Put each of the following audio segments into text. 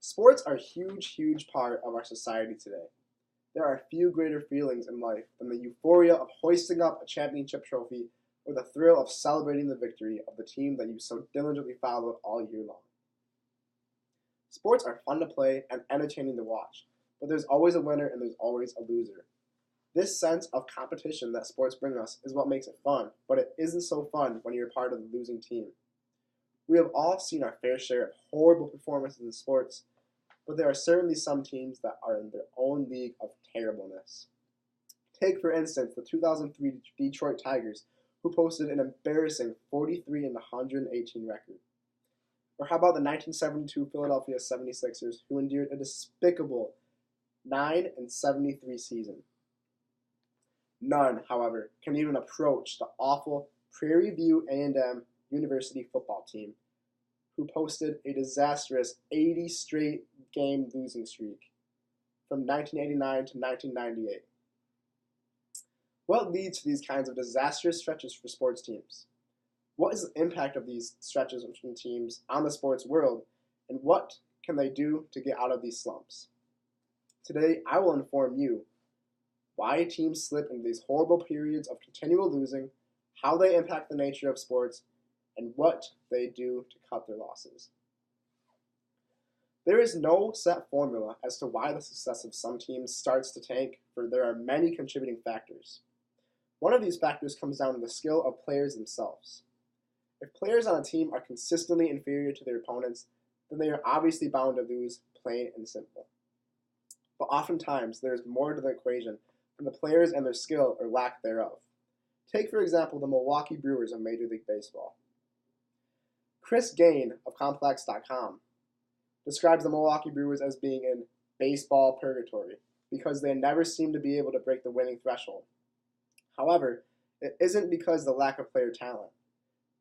Sports are a huge part of our society today. There are few greater feelings in life than the euphoria of hoisting up a championship trophy or the thrill of celebrating the victory of the team that you so diligently followed all year long. Sports are fun to play and entertaining to watch, but there's always a winner and there's always a loser. This sense of competition that sports bring us is what makes it fun, but it isn't so fun when you're part of the losing team. We have all seen our fair share of horrible performances in sports, but there are certainly some teams that are in their own league of terribleness. Take, for instance, the 2003 Detroit Tigers, who posted an embarrassing 43-118 record. Or how about the 1972 Philadelphia 76ers, who endured a despicable 9-73 season? None, however, can even approach the awful Prairie View A&M University football team, who posted a disastrous 80 straight game losing streak from 1989 to 1998. What leads to these kinds of disastrous stretches for sports teams? What is the impact of these stretches from teams on the sports world, and what can they do to get out of these slumps? Today, I will inform you why teams slip into these horrible periods of continual losing, how they impact the nature of sports, and what they do to cut their losses. There is no set formula as to why the success of some teams starts to tank, for there are many contributing factors. One of these factors comes down to the skill of players themselves. If players on a team are consistently inferior to their opponents, then they are obviously bound to lose, plain and simple. But oftentimes, there is more to the equation than the players and their skill or lack thereof. Take, for example, the Milwaukee Brewers of Major League Baseball. Chris Gain of Complex.com describes the Milwaukee Brewers as being in baseball purgatory because they never seem to be able to break the winning threshold. However, it isn't because of the lack of player talent.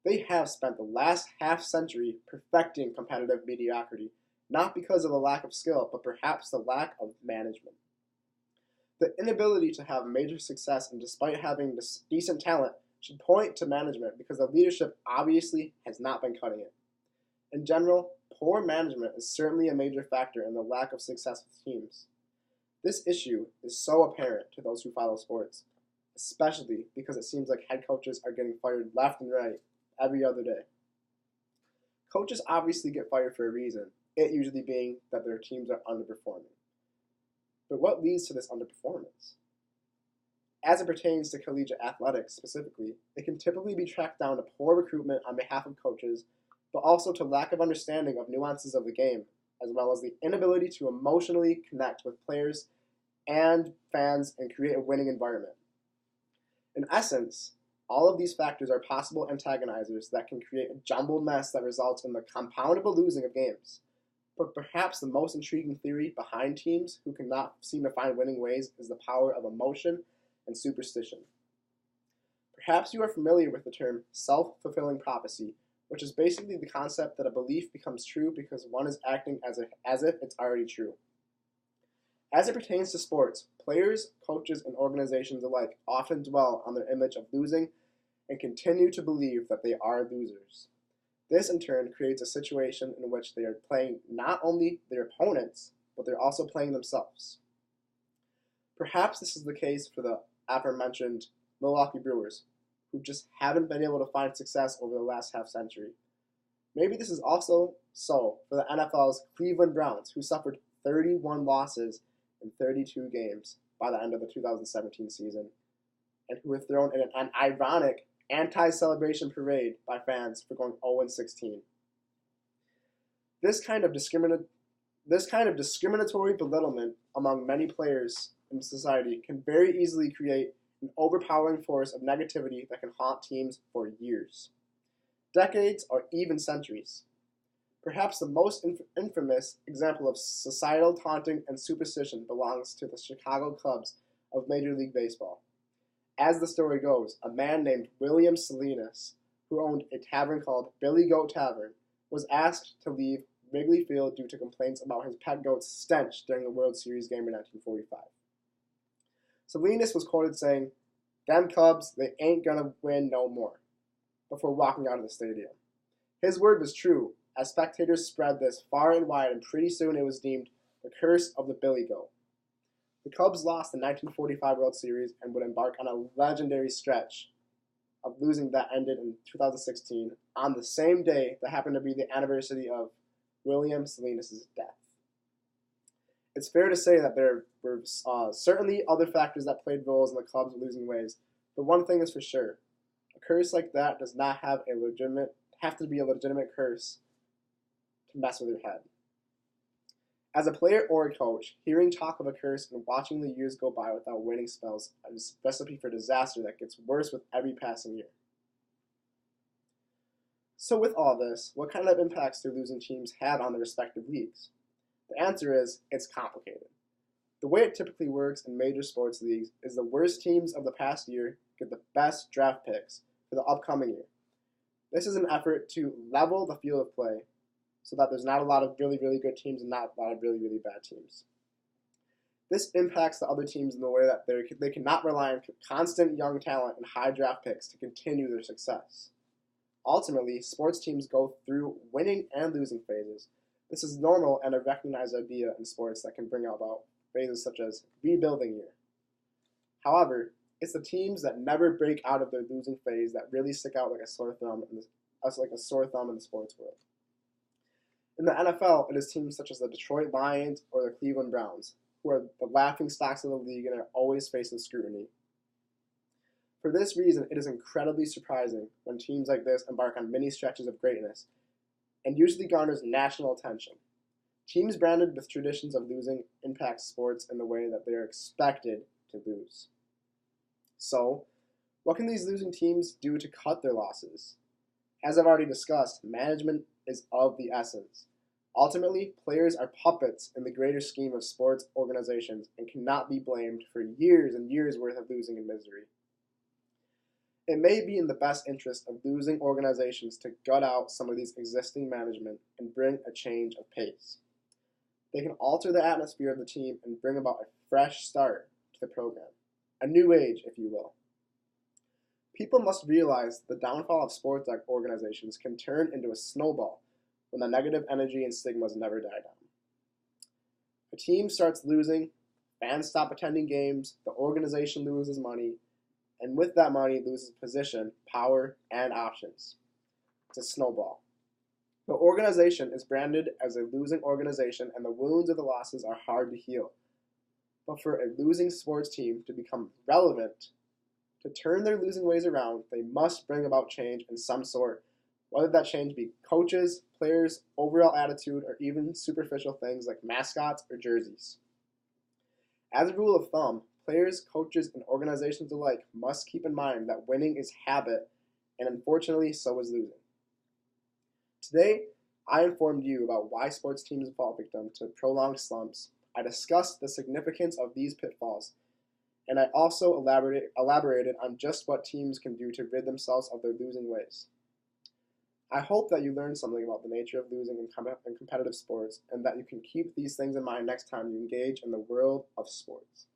They have spent the last half-century perfecting competitive mediocrity, not because of a lack of skill, but perhaps the lack of management. The inability to have major success, and despite having decent talent, should point to management because the leadership obviously has not been cutting it. In general, poor management is certainly a major factor in the lack of success with teams. This issue is so apparent to those who follow sports, especially because it seems like head coaches are getting fired left and right every other day. Coaches obviously get fired for a reason, it usually being that their teams are underperforming. But what leads to this underperformance? As it pertains to collegiate athletics specifically, it can typically be tracked down to poor recruitment on behalf of coaches, but also to lack of understanding of nuances of the game, as well as the inability to emotionally connect with players and fans and create a winning environment. In essence, all of these factors are possible antagonizers that can create a jumbled mess that results in the compoundable losing of games. But perhaps the most intriguing theory behind teams who cannot seem to find winning ways is the power of emotion and superstition. Perhaps you are familiar with the term self-fulfilling prophecy, which is basically the concept that a belief becomes true because one is acting as if it's already true. As it pertains to sports, players, coaches, and organizations alike often dwell on their image of losing and continue to believe that they are losers. This in turn creates a situation in which they are playing not only their opponents, but they're also playing themselves. Perhaps this is the case for the aforementioned Milwaukee Brewers, who just haven't been able to find success over the last half-century. Maybe this is also so for the NFL's Cleveland Browns, who suffered 31 losses in 32 games by the end of the 2017 season, and who were thrown in an ironic anti-celebration parade by fans for going 0-16. This kind of discriminatory belittlement among many players in society can very easily create an overpowering force of negativity that can haunt teams for years, decades, or even centuries. Perhaps the most infamous example of societal taunting and superstition belongs to the Chicago Cubs of Major League Baseball. As the story goes, a man named William Salinas, who owned a tavern called Billy Goat Tavern, was asked to leave Wrigley Field due to complaints about his pet goat's stench during the World Series game in 1945. Salinas was quoted saying, "Them Cubs, they ain't gonna win no more," before walking out of the stadium. His word was true, as spectators spread this far and wide, and pretty soon it was deemed the curse of the Billy Goat. The Cubs lost the 1945 World Series and would embark on a legendary stretch of losing that ended in 2016 on the same day that happened to be the anniversary of William Salinas' death. It's fair to say that there were certainly other factors that played roles in the Cubs losing ways, but one thing is for sure: a curse like that does not have to be a legitimate curse to mess with your head. As a player or a coach, hearing talk of a curse and watching the years go by without winning spells is a recipe for disaster that gets worse with every passing year. So with all this, what kind of impacts do losing teams have on their respective leagues? The answer is, it's complicated. The way it typically works in major sports leagues is the worst teams of the past year get the best draft picks for the upcoming year. This is an effort to level the field of play so that there's not a lot of really, really good teams and not a lot of really, really bad teams. This impacts the other teams in the way that they cannot rely on constant young talent and high draft picks to continue their success. Ultimately, sports teams go through winning and losing phases. This is normal and a recognized idea in sports that can bring about phases such as rebuilding year. However, it's the teams that never break out of their losing phase that really stick out like a sore thumb in the sports world. In the NFL, it is teams such as the Detroit Lions or the Cleveland Browns, who are the laughingstocks of the league and are always facing scrutiny. For this reason, it is incredibly surprising when teams like this embark on mini stretches of greatness, and usually garners national attention. Teams branded with traditions of losing impact sports in the way that they are expected to lose. So, what can these losing teams do to cut their losses? As I've already discussed, management is of the essence. Ultimately, players are puppets in the greater scheme of sports organizations and cannot be blamed for years and years worth of losing and misery. It may be in the best interest of losing organizations to gut out some of these existing management and bring a change of pace. They can alter the atmosphere of the team and bring about a fresh start to the program, a new age, if you will. People must realize the downfall of sports organizations can turn into a snowball when the negative energy and stigmas never die down. A team starts losing, fans stop attending games, the organization loses money, and with that money loses position, power, and options. It's a snowball. The organization is branded as a losing organization, and the wounds of the losses are hard to heal. But for a losing sports team to become relevant, to turn their losing ways around, they must bring about change in some sort, whether that change be coaches, players, overall attitude, or even superficial things like mascots or jerseys. As a rule of thumb, players, coaches, and organizations alike must keep in mind that winning is habit, and unfortunately, so is losing. Today, I informed you about why sports teams fall victim to prolonged slumps. I discussed the significance of these pitfalls, and I also elaborated on just what teams can do to rid themselves of their losing ways. I hope that you learned something about the nature of losing in competitive sports, and that you can keep these things in mind next time you engage in the world of sports.